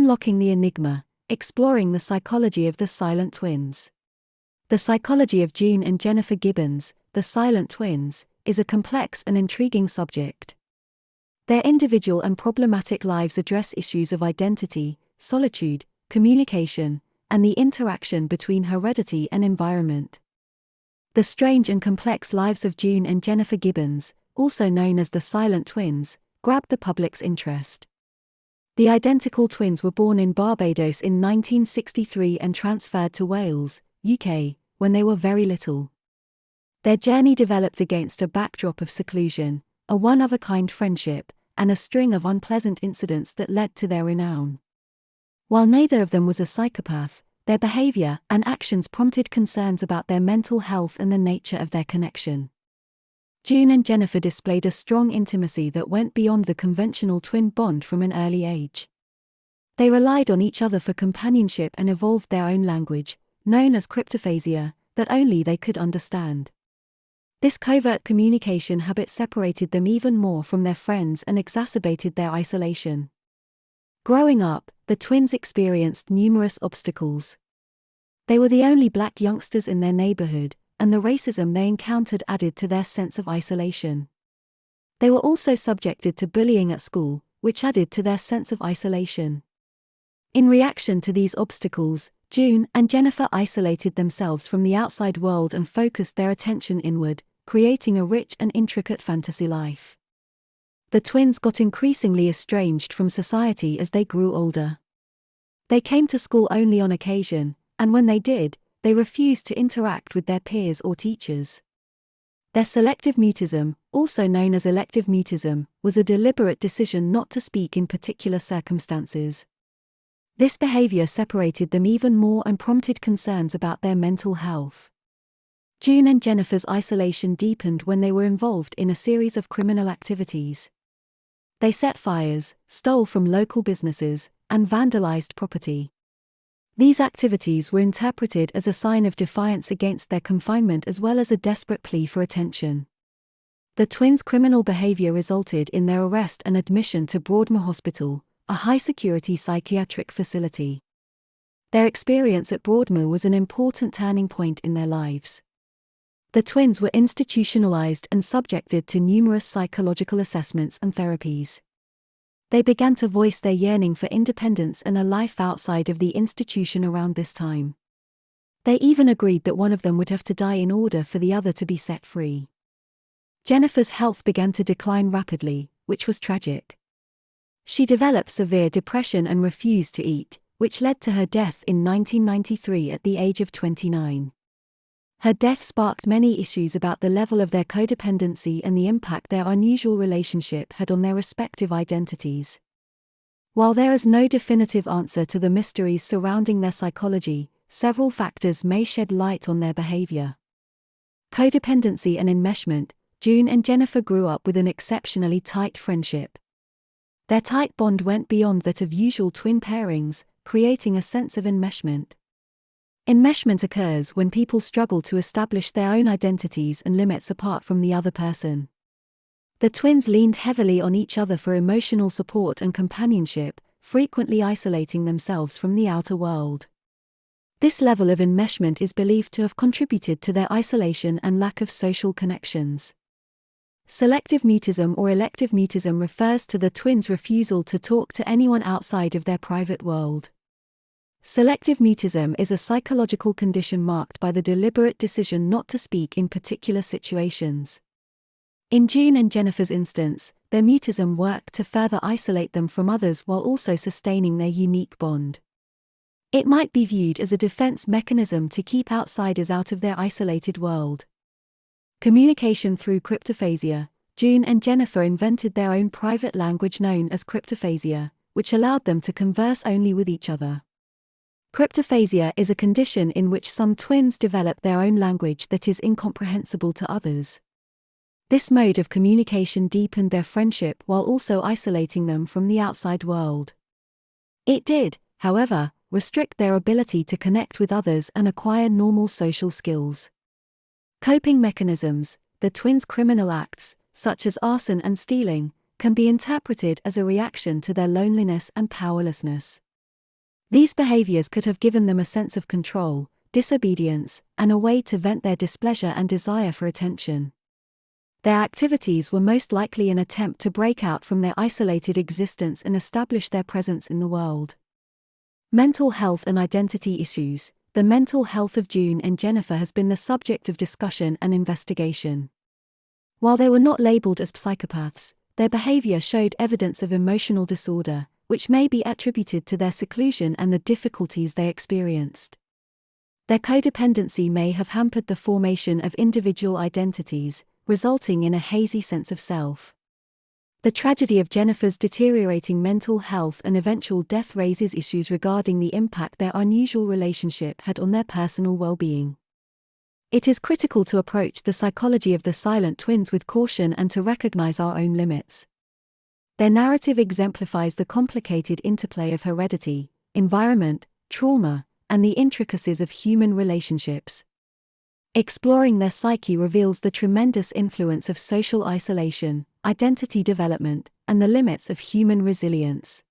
Unlocking the Enigma, exploring the psychology of the silent twins. The psychology of June and Jennifer Gibbons, the silent twins, is a complex and intriguing subject. Their individual and problematic lives address issues of identity, solitude, communication, and the interaction between heredity and environment. The strange and complex lives of June and Jennifer Gibbons, also known as the silent twins, grabbed the public's interest. The identical twins were born in Barbados in 1963 and transferred to Wales, UK, when they were very little. Their journey developed against a backdrop of seclusion, a one-of-a-kind friendship, and a string of unpleasant incidents that led to their renown. While neither of them was a psychopath, their behaviour and actions prompted concerns about their mental health and the nature of their connection. June and Jennifer displayed a strong intimacy that went beyond the conventional twin bond from an early age. They relied on each other for companionship and evolved their own language, known as cryptophasia, that only they could understand. This covert communication habit separated them even more from their friends and exacerbated their isolation. Growing up, the twins experienced numerous obstacles. They were the only black youngsters in their neighborhood, and the racism they encountered added to their sense of isolation. They were also subjected to bullying at school, which added to their sense of isolation. In reaction to these obstacles, June and Jennifer isolated themselves from the outside world and focused their attention inward, creating a rich and intricate fantasy life. The twins got increasingly estranged from society as they grew older. They came to school only on occasion, and when they did, they refused to interact with their peers or teachers. Their selective mutism, also known as elective mutism, was a deliberate decision not to speak in particular circumstances. This behavior separated them even more and prompted concerns about their mental health. June and Jennifer's isolation deepened when they were involved in a series of criminal activities. They set fires, stole from local businesses, and vandalized property. These activities were interpreted as a sign of defiance against their confinement as well as a desperate plea for attention. The twins' criminal behavior resulted in their arrest and admission to Broadmoor Hospital, a high-security psychiatric facility. Their experience at Broadmoor was an important turning point in their lives. The twins were institutionalized and subjected to numerous psychological assessments and therapies. They began to voice their yearning for independence and a life outside of the institution around this time. They even agreed that one of them would have to die in order for the other to be set free. Jennifer's health began to decline rapidly, which was tragic. She developed severe depression and refused to eat, which led to her death in 1993 at the age of 29. Her death sparked many issues about the level of their codependency and the impact their unusual relationship had on their respective identities. While there is no definitive answer to the mysteries surrounding their psychology, several factors may shed light on their behavior. Codependency and enmeshment. June and Jennifer grew up with an exceptionally tight friendship. Their tight bond went beyond that of usual twin pairings, creating a sense of enmeshment. Enmeshment occurs when people struggle to establish their own identities and limits apart from the other person. The twins leaned heavily on each other for emotional support and companionship, frequently isolating themselves from the outer world. This level of enmeshment is believed to have contributed to their isolation and lack of social connections. Selective mutism or elective mutism refers to the twins' refusal to talk to anyone outside of their private world. Selective mutism is a psychological condition marked by the deliberate decision not to speak in particular situations. In June and Jennifer's instance, their mutism worked to further isolate them from others while also sustaining their unique bond. It might be viewed as a defense mechanism to keep outsiders out of their isolated world. Communication through cryptophasia. June and Jennifer invented their own private language known as cryptophasia, which allowed them to converse only with each other. Cryptophasia is a condition in which some twins develop their own language that is incomprehensible to others. This mode of communication deepened their friendship while also isolating them from the outside world. It did, however, restrict their ability to connect with others and acquire normal social skills. Coping mechanisms. The twins' criminal acts, such as arson and stealing, can be interpreted as a reaction to their loneliness and powerlessness. These behaviors could have given them a sense of control, disobedience, and a way to vent their displeasure and desire for attention. Their activities were most likely an attempt to break out from their isolated existence and establish their presence in the world. Mental health and identity issues. The mental health of June and Jennifer has been the subject of discussion and investigation. While they were not labeled as psychopaths, their behavior showed evidence of emotional disorder, which may be attributed to their seclusion and the difficulties they experienced. Their codependency may have hampered the formation of individual identities, resulting in a hazy sense of self. The tragedy of Jennifer's deteriorating mental health and eventual death raises issues regarding the impact their unusual relationship had on their personal well-being. It is critical to approach the psychology of the silent twins with caution and to recognize our own limits. Their narrative exemplifies the complicated interplay of heredity, environment, trauma, and the intricacies of human relationships. Exploring their psyche reveals the tremendous influence of social isolation, identity development, and the limits of human resilience.